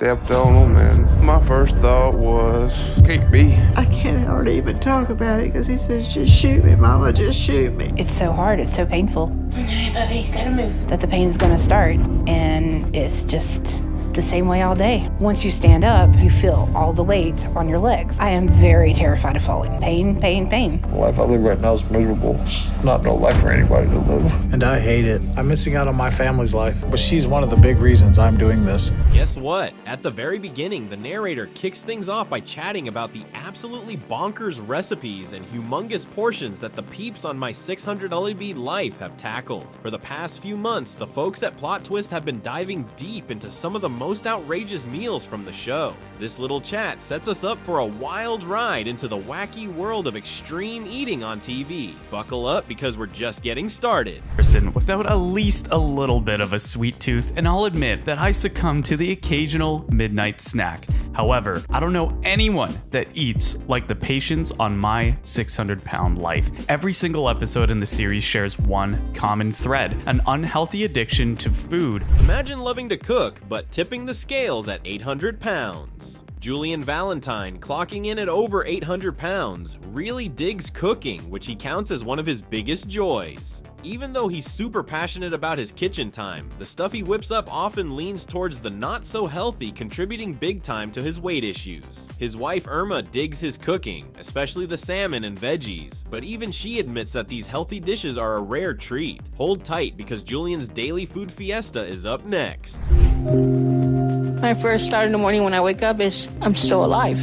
stepped on them, and my first thought was, can't be. I can't hardly even talk about it because he says, just shoot me, Mama, just shoot me. It's so hard, it's so painful. Hey, Bubby, gotta move. That the pain's gonna start, and it's just the same way all day. Once you stand up, you feel all the weight on your legs. I am very terrified of falling. Pain, pain, pain. The life I live right now is miserable. It's not no life for anybody to live. And I hate it. I'm missing out on my family's life, but she's one of the big reasons I'm doing this. Guess what? At the very beginning, the narrator kicks things off by chatting about the absolutely bonkers recipes and humongous portions that the peeps on my 600 LEB life have tackled. For the past few months, the folks at Plot Twist have been diving deep into some of the most outrageous meals from the show. This little chat sets us up for a wild ride into the wacky world of extreme eating on TV. Buckle up because we're just getting started. Person without at least a little bit of a sweet tooth, and I'll admit that I succumb to the occasional midnight snack. However, I don't know anyone that eats like the patients on my 600-pound life. Every single episode in the series shares one common thread: an unhealthy addiction to food. Imagine loving to cook, but tipping the scales at 800 pounds. Julian Valentine, clocking in at over 800 pounds, really digs cooking, which he counts as one of his biggest joys. Even though he's super passionate about his kitchen time, the stuff he whips up often leans towards the not so healthy, contributing big time to his weight issues. His wife Irma digs his cooking, especially the salmon and veggies, but even she admits that these healthy dishes are a rare treat. Hold tight because Julian's daily food fiesta is up next. My first start in the morning when I wake up is, I'm still alive.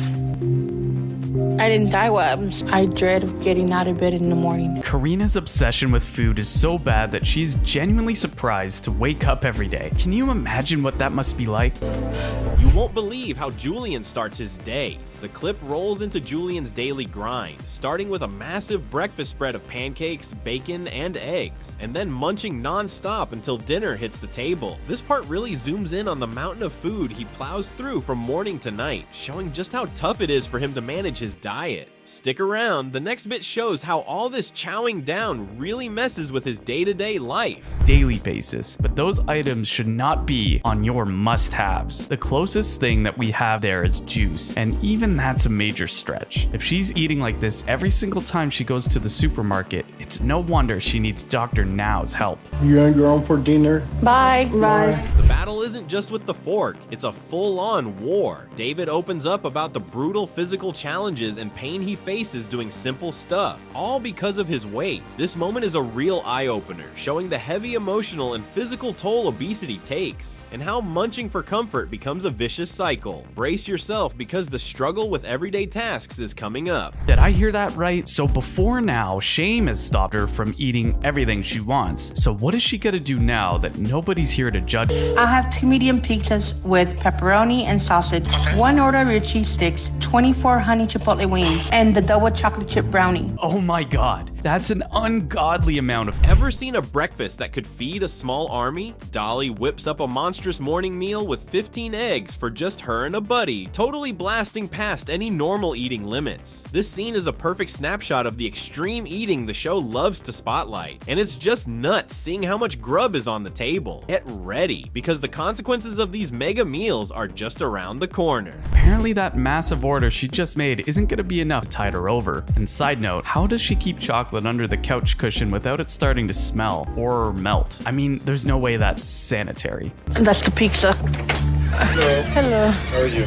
I didn't die well. I dread getting out of bed in the morning. Karina's obsession with food is so bad that she's genuinely surprised to wake up every day. Can you imagine what that must be like? You won't believe how Julian starts his day. The clip rolls into Julian's daily grind, starting with a massive breakfast spread of pancakes, bacon, and eggs, and then munching non-stop until dinner hits the table. This part really zooms in on the mountain of food he plows through from morning to night, showing just how tough it is for him to manage his diet. Stick around, the next bit shows how all this chowing down really messes with his day-to-day life. Daily basis, but those items should not be on your must-haves. The closest thing that we have there is juice, and even that's a major stretch. If she's eating like this every single time she goes to the supermarket, it's no wonder she needs Dr. Now's help. You gonna go home for dinner? Bye. Bye. The battle isn't just with the fork, it's a full-on war. David opens up about the brutal physical challenges and pain he faces doing simple stuff, all because of his weight. This moment is a real eye-opener, showing the heavy emotional and physical toll obesity takes, and how munching for comfort becomes a vicious cycle. Brace yourself because the struggle with everyday tasks is coming up. Did I hear that right? So before now, shame has stopped her from eating everything she wants. So what is she gonna do now that nobody's here to judge? I'll have 2 medium pizzas with pepperoni and sausage, 1 order of cheese sticks, 24 honey chipotle wings, and the double chocolate chip brownie. Oh my god, that's an ungodly amount of... Ever seen a breakfast that could feed a small army? Dolly whips up a monstrous morning meal with 15 eggs for just her and a buddy, totally blasting past any normal eating limits. This scene is a perfect snapshot of the extreme eating the show loves to spotlight, and it's just nuts seeing how much grub is on the table. Get ready, because the consequences of these mega meals are just around the corner. Apparently that massive order she just made isn't gonna be enough to tide her over. And side note, how does she keep chocolate under the couch cushion without it starting to smell or melt? I mean, there's no way that's sanitary. And that's the pizza. Hello. Hello. How are you?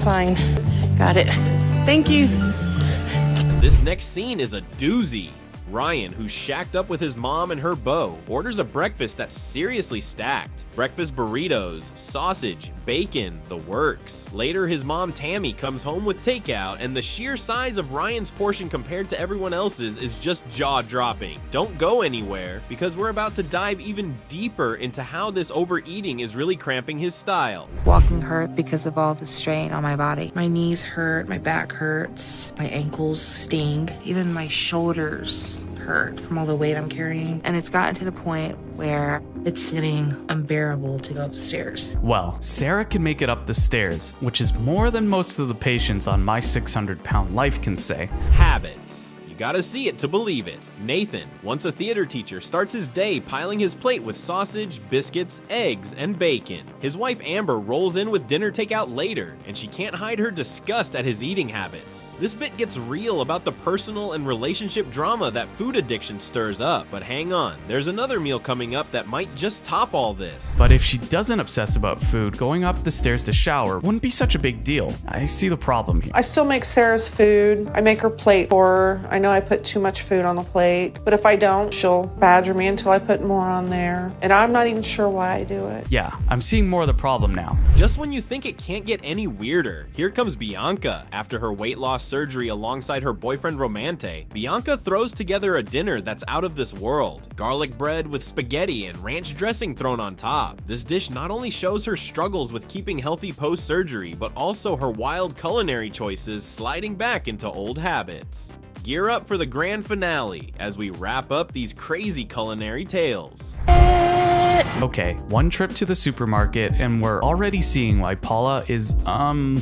Fine. Got it. Thank you. This next scene is a doozy. Ryan, who's shacked up with his mom and her beau, orders a breakfast that's seriously stacked. Breakfast burritos, sausage, bacon, the works. Later, his mom Tammy comes home with takeout, and the sheer size of Ryan's portion compared to everyone else's is just jaw-dropping. Don't go anywhere, because we're about to dive even deeper into how this overeating is really cramping his style. Walking hurt because of all the strain on my body. My knees hurt, my back hurts, my ankles sting, even my shoulders hurt from all the weight I'm carrying. And it's gotten to the point where it's getting unbearable to go up the stairs. Well, Sarah can make it up the stairs, which is more than most of the patients on my 600-pound life can say. Habits. You You gotta see it to believe it. Nathan, once a theater teacher, starts his day piling his plate with sausage, biscuits, eggs, and bacon. His wife Amber rolls in with dinner takeout later, and she can't hide her disgust at his eating habits. This bit gets real about the personal and relationship drama that food addiction stirs up. But hang on, there's another meal coming up that might just top all this. But if she doesn't obsess about food, going up the stairs to shower wouldn't be such a big deal. I see the problem here. I still make Sarah's food. I make her plate for her. I know I put too much food on the plate, but if I don't, she'll badger me until I put more on there. And I'm not even sure why I do it. Yeah, I'm seeing more of the problem now. Just when you think it can't get any weirder, here comes Bianca. After her weight loss surgery alongside her boyfriend Romante, Bianca throws together a dinner that's out of this world. Garlic bread with spaghetti and ranch dressing thrown on top. This dish not only shows her struggles with keeping healthy post-surgery, but also her wild culinary choices sliding back into old habits. Gear up for the grand finale as we wrap up these crazy culinary tales. Okay, one trip to the supermarket and we're already seeing why Paula is,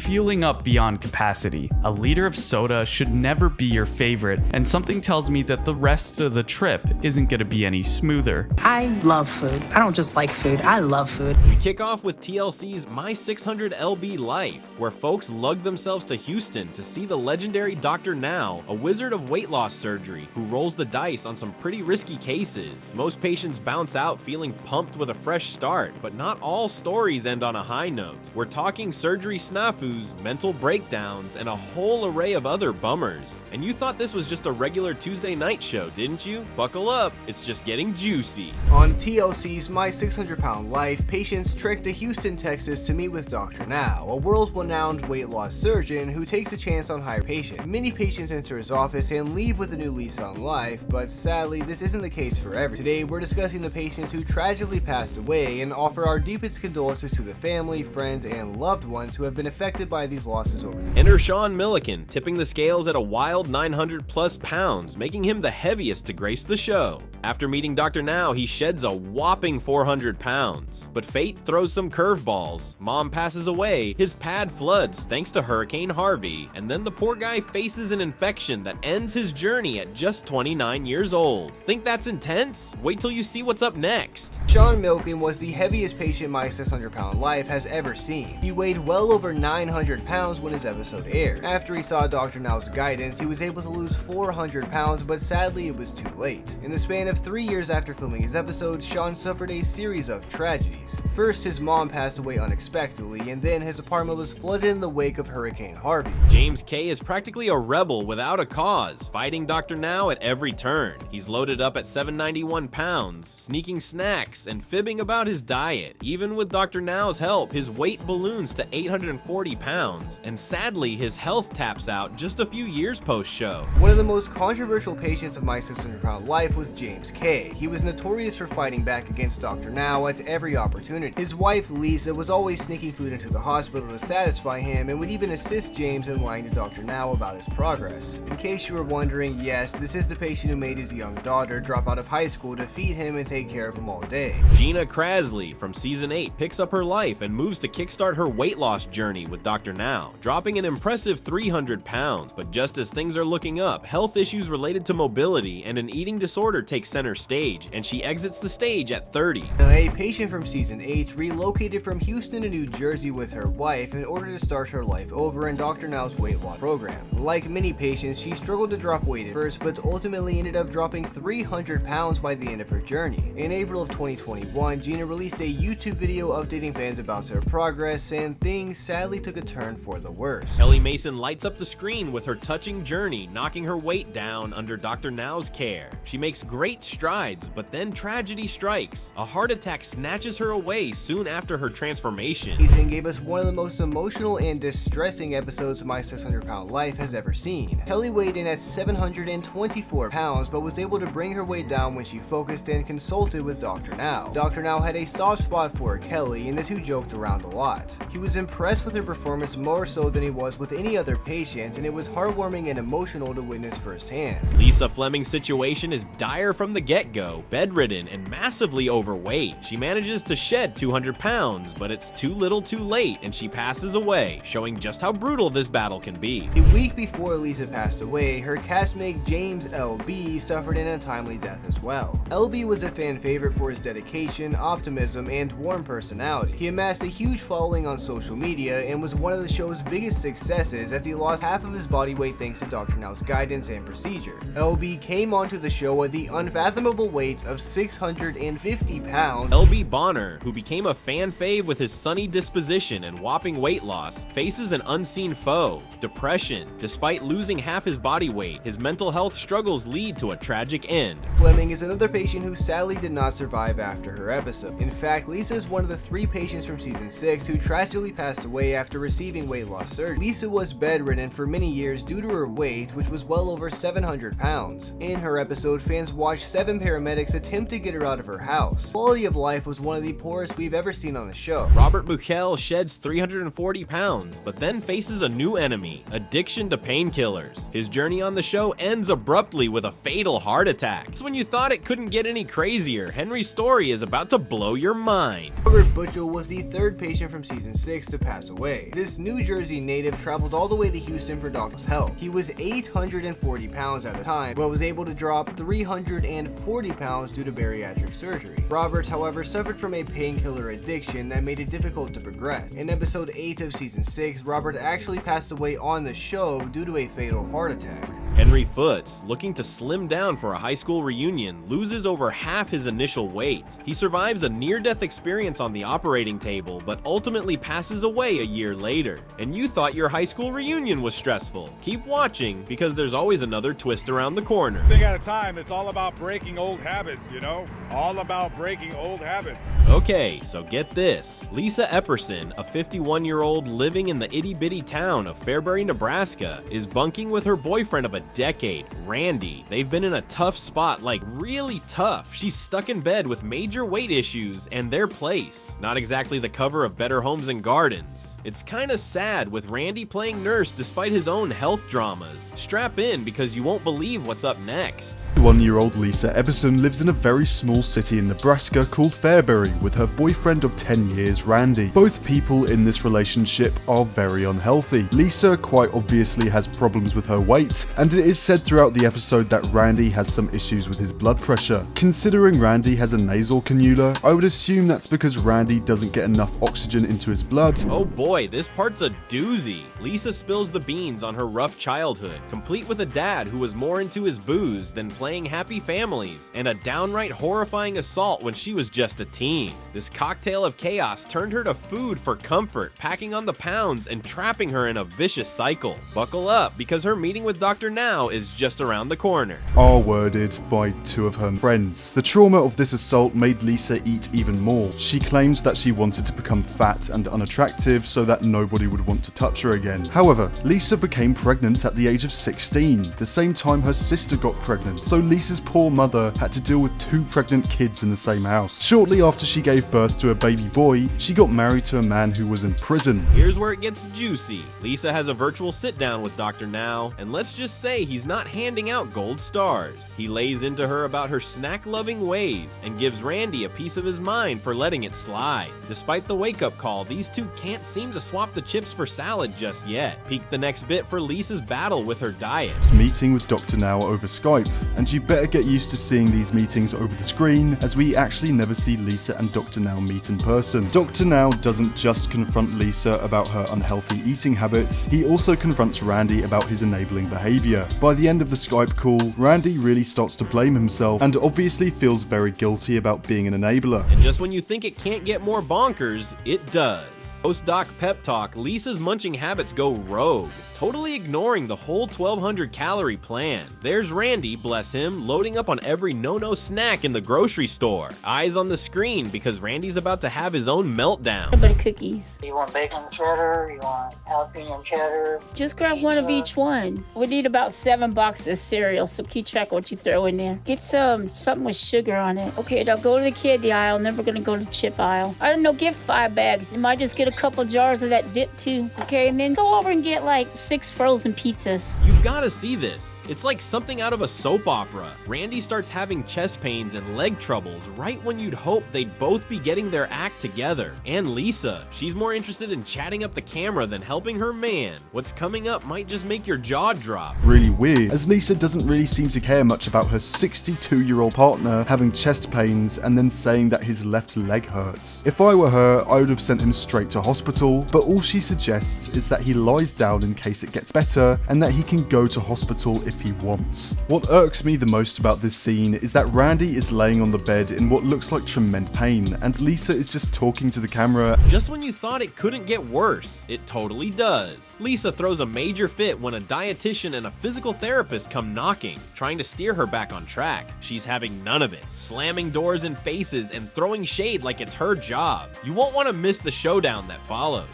fueling up beyond capacity. A liter of soda should never be your favorite, and something tells me that the rest of the trip isn't gonna be any smoother. I love food. I don't just like food, I love food. We kick off with TLC's My 600 LB Life, where folks lug themselves to Houston to see the legendary Dr. Now, a wizard of weight loss surgery who rolls the dice on some pretty risky cases. Most patients bounce out feeling pumped with a fresh start, but not all stories end on a high note. We're talking surgery snafus, mental breakdowns, and a whole array of other bummers. And you thought this was just a regular Tuesday night show, didn't you? Buckle up, it's just getting juicy. On TLC's My 600 Pound Life, patients trek to Houston, Texas to meet with Dr. Now, a world-renowned weight loss surgeon who takes a chance on higher patients. Many patients enter his office and leave with a new lease on life, but sadly, this isn't the case for everyone. Today, we're discussing the patients who tragically passed away and offer our deepest condolences to the family, friends, and loved ones who have been affected by these losses over the years. Enter Sean Milliken, tipping the scales at a wild 900 plus pounds, making him the heaviest to grace the show. After meeting Dr. Now, he sheds a whopping 400 pounds. But fate throws some curveballs. Mom passes away, his pad floods thanks to Hurricane Harvey, and then the poor guy faces an infection that ends his journey at just 29 years old. Think that's intense? Wait till you see what's up next. Sean Milliken was the heaviest patient My 600 Pound Life has ever seen. He weighed well over 900 pounds when his episode aired. After he saw Dr. Now's guidance, he was able to lose 400 pounds, but sadly it was too late. In the span of 3 years after filming his episode, Sean suffered a series of tragedies. First, his mom passed away unexpectedly, and then his apartment was flooded in the wake of Hurricane Harvey. James K is practically a rebel without a cause, fighting Dr. Now at every turn. He's loaded up at 791 pounds, sneaking snacks, and fibbing about his diet. Even with Dr. Now's help, his weight balloons to 840 pounds, and sadly, his health taps out just a few years post-show. One of the most controversial patients of My 600 Pound Life was James K. He was notorious for fighting back against Dr. Now at every opportunity. His wife, Lisa, was always sneaking food into the hospital to satisfy him and would even assist James in lying to Dr. Now about his progress. In case you were wondering, yes, this is the patient who made his young daughter drop out of high school to feed him and take care of him all day. Gina Krasley from season 8 picks up her life and moves to kickstart her weight loss journey with Dr. Now, dropping an impressive 300 pounds. But just as things are looking up, health issues related to mobility and an eating disorder take center stage, and she exits the stage at 30. A patient from season 8 relocated from Houston to New Jersey with her wife in order to start her life over in Dr. Now's weight loss program. Like many patients, she struggled to drop weight at first, but ultimately ended up dropping 300 pounds by the end of her journey. In April of 2021, Gina released a YouTube video updating fans about her progress, and things sadly took a turn for the worse. Kelly Mason lights up the screen with her touching journey, knocking her weight down under Dr. Now's care. She makes great strides, but then tragedy strikes. A heart attack snatches her away soon after her transformation. Mason gave us one of the most emotional and distressing episodes My 600 Pound Life has ever seen. Kelly weighed in at 724 pounds, but was able to bring her weight down when she focused and consulted with Dr. Now. Dr. Now had a soft spot for Kelly, and the two joked around a lot. He was impressed with her performance more so than he was with any other patient, and it was heartwarming and emotional to witness firsthand. Lisa Fleming's situation is dire from from the get-go, bedridden and massively overweight. She manages to shed 200 pounds, but it's too little too late and she passes away, showing just how brutal this battle can be. A week before Lisa passed away, her castmate James L.B. suffered an untimely death as well. L.B. was a fan favorite for his dedication, optimism, and warm personality. He amassed a huge following on social media and was one of the show's biggest successes as he lost half of his body weight thanks to Dr. Now's guidance and procedure. L.B. came onto the show at the unfathomable weight of 650 pounds. L.B. Bonner, who became a fan fave with his sunny disposition and whopping weight loss, faces an unseen foe, depression. Despite losing half his body weight, his mental health struggles lead to a tragic end. Fleming is another patient who sadly did not survive after her episode. In fact, Lisa is one of the 3 patients from season 6 who tragically passed away after receiving weight loss surgery. Lisa was bedridden for many years due to her weight, which was well over 700 pounds. In her episode, fans watched 7 paramedics attempt to get her out of her house. Quality of life was one of the poorest we've ever seen on the show. Robert Buchel sheds 340 pounds, but then faces a new enemy, addiction to painkillers. His journey on the show ends abruptly with a fatal heart attack. So when you thought it couldn't get any crazier, Henry's story is about to blow your mind. Robert Buchel was the 3rd patient from season 6 to pass away. This New Jersey native traveled all the way to Houston for doctor's help. He was 840 pounds at the time, but was able to drop 340 pounds due to bariatric surgery. Robert, however, suffered from a painkiller addiction that made it difficult to progress. In episode 8 of season 6, Robert actually passed away on the show due to a fatal heart attack. Henry Foots, looking to slim down for a high school reunion, loses over half his initial weight. He survives a near-death experience on the operating table, but ultimately passes away a year later. And you thought your high school reunion was stressful. Keep watching, because there's always another twist around the corner. Thing at a time, it's all about breaking old habits, you know? All about breaking old habits. Okay, so get this. Lisa Epperson, a 51-year-old living in the itty-bitty town of Fairbury, Nebraska, is bunking with her boyfriend of a decade, Randy. They've been in a tough spot, like really tough. She's stuck in bed with major weight issues and their place. Not exactly the cover of Better Homes and Gardens. It's kinda sad with Randy playing nurse despite his own health dramas. Strap in because you won't believe what's up next. 1-year-old Lisa Epperson lives in a very small city in Nebraska called Fairbury with her boyfriend of 10 years, Randy. Both people in this relationship are very unhealthy. Lisa quite obviously has problems with her weight, and it is said throughout the episode that Randy has some issues with his blood pressure. Considering Randy has a nasal cannula, I would assume that's because Randy doesn't get enough oxygen into his blood. Oh boy, this part's a doozy. Lisa spills the beans on her rough childhood, complete with a dad who was more into his booze than playing Happy Families, and a downright horrifying assault when she was just a teen. This cocktail of chaos turned her to food for comfort, packing on the pounds and trapping her in a vicious cycle. Buckle up, because her meeting with Dr. Now is just around the corner. Are worded by 2 of her friends. The trauma of this assault made Lisa eat even more. She claims that she wanted to become fat and unattractive so that nobody would want to touch her again. However, Lisa became pregnant at the age of 16, the same time her sister got pregnant, so Lisa's poor mother had to deal with 2 pregnant kids in the same house. Shortly after she gave birth to a baby boy, she got married to a man who was in prison. Here's where it gets juicy. Lisa has a virtual sit-down with Dr. Now, and let's just say he's not handing out gold stars. He lays into her about her snack-loving ways and gives Randy a piece of his mind for letting it slide. Despite the wake-up call, these 2 can't seem to swap the chips for salad just yet. Peek the next bit for Lisa's battle with her diet. Meeting with Dr. Now over Skype, and you better get used to seeing these meetings over the screen, as we actually never see Lisa and Dr. Now meet in person. Dr. Now doesn't just confront Lisa about her unhealthy eating habits, he also confronts Randy about his enabling behavior. By the end of the Skype call, Randy really starts to blame himself and obviously feels very guilty about being an enabler. And just when you think it can't get more bonkers, it does. Post-doc pep talk, Lisa's munching habits go rogue, totally ignoring the whole 1,200 calorie plan. There's Randy, bless him, loading up on every no-no snack in the grocery store. Eyes on the screen because Randy's about to have his own meltdown. How about cookies? You want bacon cheddar? You want jalapeno cheddar? Just grab one of each one. We need about about 7 boxes of cereal, so keep track of what you throw in there. Get something with sugar on it. Okay, now go to the candy aisle. Never gonna go to the chip aisle. I don't know, get 5 bags. You might just get a couple jars of that dip too. Okay, and then go over and get like 6 frozen pizzas. You've gotta see this. It's like something out of a soap opera. Randy starts having chest pains and leg troubles right when you'd hope they'd both be getting their act together. And Lisa, she's more interested in chatting up the camera than helping her man. What's coming up might just make your jaw drop. Really weird, as Lisa doesn't really seem to care much about her 62-year-old partner having chest pains and then saying that his left leg hurts. If I were her, I would have sent him straight to hospital, but all she suggests is that he lies down in case it gets better and that he can go to hospital if he wants. What irks me the most about this scene is that Randy is laying on the bed in what looks like tremendous pain, and Lisa is just talking to the camera. Just when you thought it couldn't get worse, it totally does. Lisa throws a major fit when a dietitian and a physical therapist come knocking, trying to steer her back on track. She's having none of it, slamming doors in faces and throwing shade like it's her job. You won't want to miss the showdown that follows.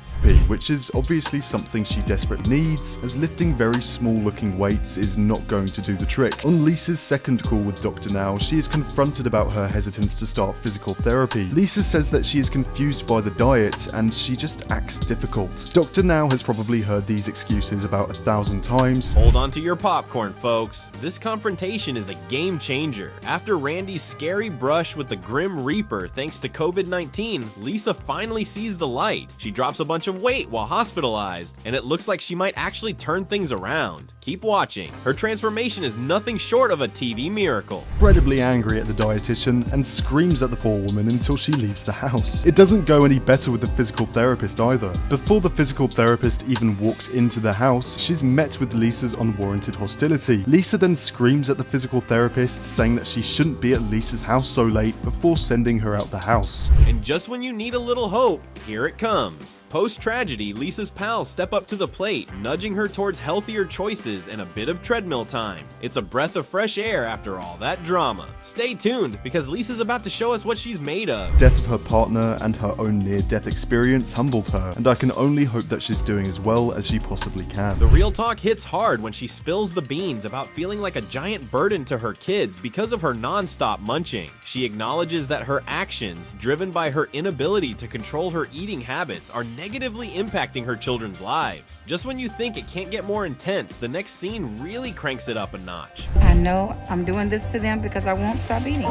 Which is obviously something she desperately needs, as lifting very small looking weights is not going to do the trick. On Lisa's second call with Dr. Now, she is confronted about her hesitance to start physical therapy. Lisa says that she is confused by the diet and she just acts difficult. Dr. Now has probably heard these excuses about 1,000 times. Hold on to your popcorn, folks. This confrontation is a game changer. After Randy's scary brush with the Grim Reaper thanks to COVID-19, Lisa finally sees the light. She drops a bunch of weight while hospitalized, and it looks like she might actually turn things around. Keep watching. Her transformation is nothing short of a TV miracle. Incredibly angry at the dietitian and screams at the poor woman until she leaves the house. It doesn't go any better with the physical therapist either. Before the physical therapist even walks into the house, she's met with Lisa's unwarranted hostility. Lisa then screams at the physical therapist, saying that she shouldn't be at Lisa's house so late before sending her out the house. And just when you need a little hope, here it comes. Post-tragedy, Lisa's pals step up to the plate, nudging her towards healthier choices and a bit of treadmill time. It's a breath of fresh air after all that drama. Stay tuned, because Lisa's about to show us what she's made of. Death of her partner and her own near-death experience humbled her, and I can only hope that she's doing as well as she possibly can. The real talk hits hard when she spills the beans about feeling like a giant burden to her kids because of her non-stop munching. She acknowledges that her actions, driven by her inability to control her eating habits, are negatively impacting her children's lives. Just when you think it can't get more intense, the next scene really cranks it up a notch. I know I'm doing this to them because I won't stop eating.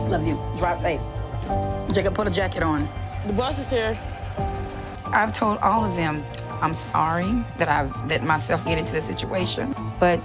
Love you. Drive safe. Jacob, put a jacket on. The bus is here. I've told all of them I'm sorry that I've let myself get into the situation, but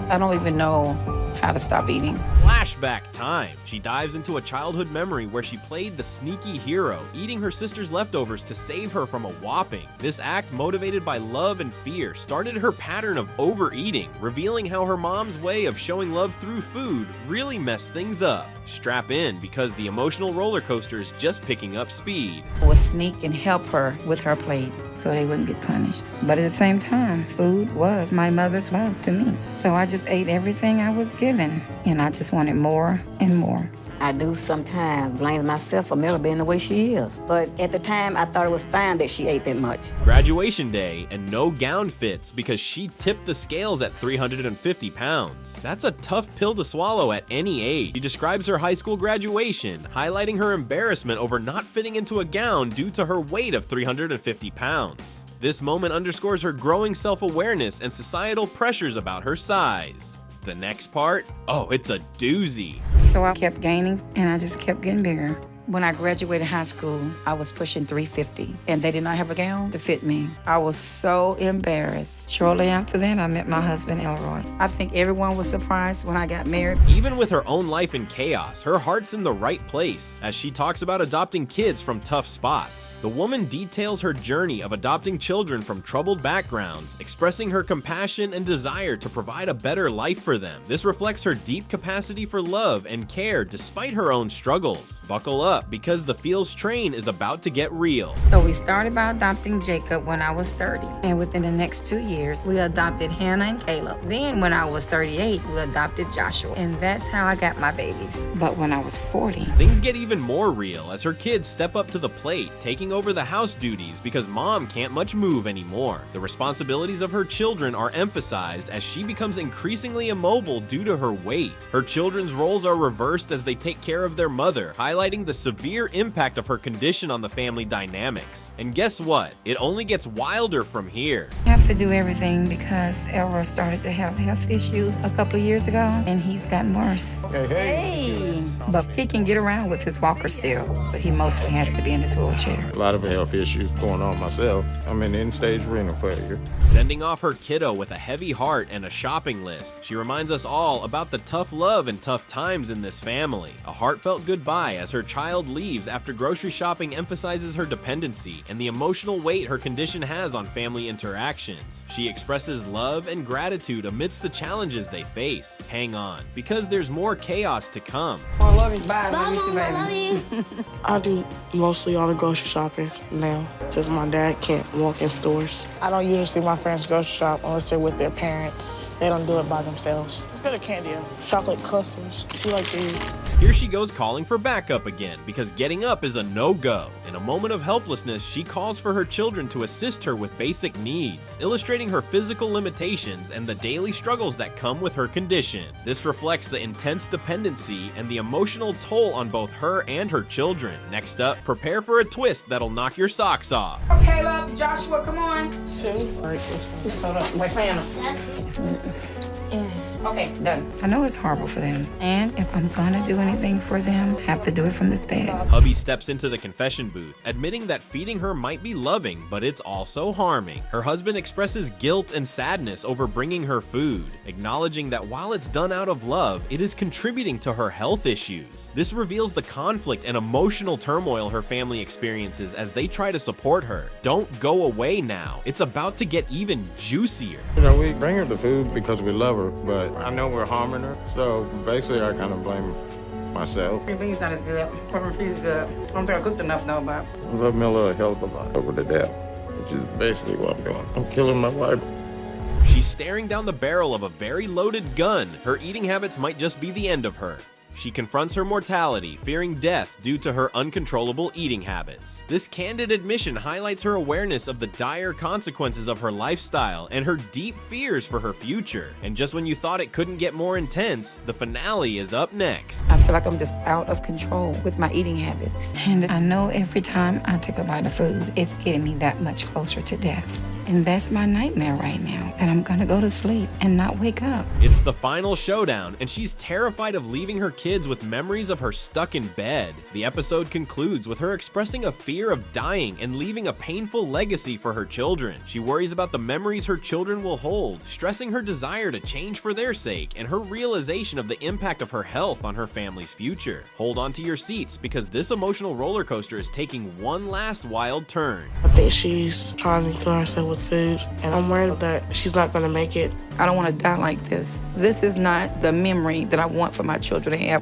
I don't even know how to stop eating. Flashback time. She dives into a childhood memory where she played the sneaky hero, eating her sister's leftovers to save her from a whopping. This act, motivated by love and fear, started her pattern of overeating, revealing how her mom's way of showing love through food really messed things up. Strap in, because the emotional roller coaster is just picking up speed. I would sneak and help her with her plate so they wouldn't get punished. But at the same time, food was my mother's love to me. So I just ate everything I was given, and I just wanted more and more. I do sometimes blame myself for Miller being the way she is. But at the time, I thought it was fine that she ate that much. Graduation day, and no gown fits because she tipped the scales at 350 pounds. That's a tough pill to swallow at any age. She describes her high school graduation, highlighting her embarrassment over not fitting into a gown due to her weight of 350 pounds. This moment underscores her growing self-awareness and societal pressures about her size. The next part? Oh, it's a doozy. So I kept gaining, and I just kept getting bigger. When I graduated high school, I was pushing 350, and they did not have a gown to fit me. I was so embarrassed. Shortly after that, I met my husband, Elroy. I think everyone was surprised when I got married. Even with her own life in chaos, her heart's in the right place as she talks about adopting kids from tough spots. The woman details her journey of adopting children from troubled backgrounds, expressing her compassion and desire to provide a better life for them. This reflects her deep capacity for love and care despite her own struggles. Buckle up, up because the Feels train is about to get real. So we started by adopting Jacob when I was 30. And within the next 2 years, we adopted Hannah and Caleb. Then when I was 38, we adopted Joshua. And that's how I got my babies. But when I was 40, things get even more real as her kids step up to the plate, taking over the house duties because mom can't much move anymore. The responsibilities of her children are emphasized as she becomes increasingly immobile due to her weight. Her children's roles are reversed as they take care of their mother, highlighting the severe impact of her condition on the family dynamics. And guess what? It only gets wilder from here. I have to do everything because Elroy started to have health issues a couple of years ago, and he's gotten worse. Hey. But he can get around with his walker still, but he mostly has to be in his wheelchair. A lot of health issues going on myself. I'm in end-stage renal failure. Sending off her kiddo with a heavy heart and a shopping list, she reminds us all about the tough love and tough times in this family. A heartfelt goodbye as her child leaves after grocery shopping emphasizes her dependency and the emotional weight her condition has on family interactions. She expresses love and gratitude amidst the challenges they face. Hang on, because there's more chaos to come. I love you. Bye. Mama, love you. I do mostly all the grocery shopping now, since my dad can't walk in stores. I don't usually see my friends grocery shop unless they're with their parents. They don't do it by themselves. Let's go to Candia. Chocolate clusters. She likes these. Here she goes calling for backup again because getting up is a no-go. In a moment of helplessness, she calls for her children to assist her with basic needs, illustrating her physical limitations and the daily struggles that come with her condition. This reflects the intense dependency and the emotional toll on both her and her children. Next up, prepare for a twist that'll knock your socks off. Okay, love, Joshua, come on. See? All right, let's go. Hold up. Wait, Hannah. Okay, done. I know it's horrible for them, and if I'm gonna do anything for them, I have to do it from this bed. Hubby steps into the confession booth, admitting that feeding her might be loving, but it's also harming. Her husband expresses guilt and sadness over bringing her food, acknowledging that while it's done out of love, it is contributing to her health issues. This reveals the conflict and emotional turmoil her family experiences as they try to support her. Don't go away now. It's about to get even juicier. You know, we bring her the food because we love her, but I know we're harming her, so basically I kind of blame myself. Everything's not as good. She's good. I don't think I cooked enough, though, but I love Miller a hell of a lot over the death, which is basically what I'm doing. I'm killing my wife. She's staring down the barrel of a very loaded gun. Her eating habits might just be the end of her. She confronts her mortality, fearing death due to her uncontrollable eating habits. This candid admission highlights her awareness of the dire consequences of her lifestyle and her deep fears for her future. And just when you thought it couldn't get more intense, the finale is up next. I feel like I'm just out of control with my eating habits. And I know every time I take a bite of food, it's getting me that much closer to death. And that's my nightmare right now, that I'm gonna go to sleep and not wake up. It's the final showdown, and she's terrified of leaving her kids with memories of her stuck in bed. The episode concludes with her expressing a fear of dying and leaving a painful legacy for her children. She worries about the memories her children will hold, stressing her desire to change for their sake and her realization of the impact of her health on her family's future. Hold on to your seats because this emotional roller coaster is taking one last wild turn. I think she's trying to kill herself with food, and I'm worried that she's not gonna make it. I don't want to die like this. This is not the memory that I want for my children to have.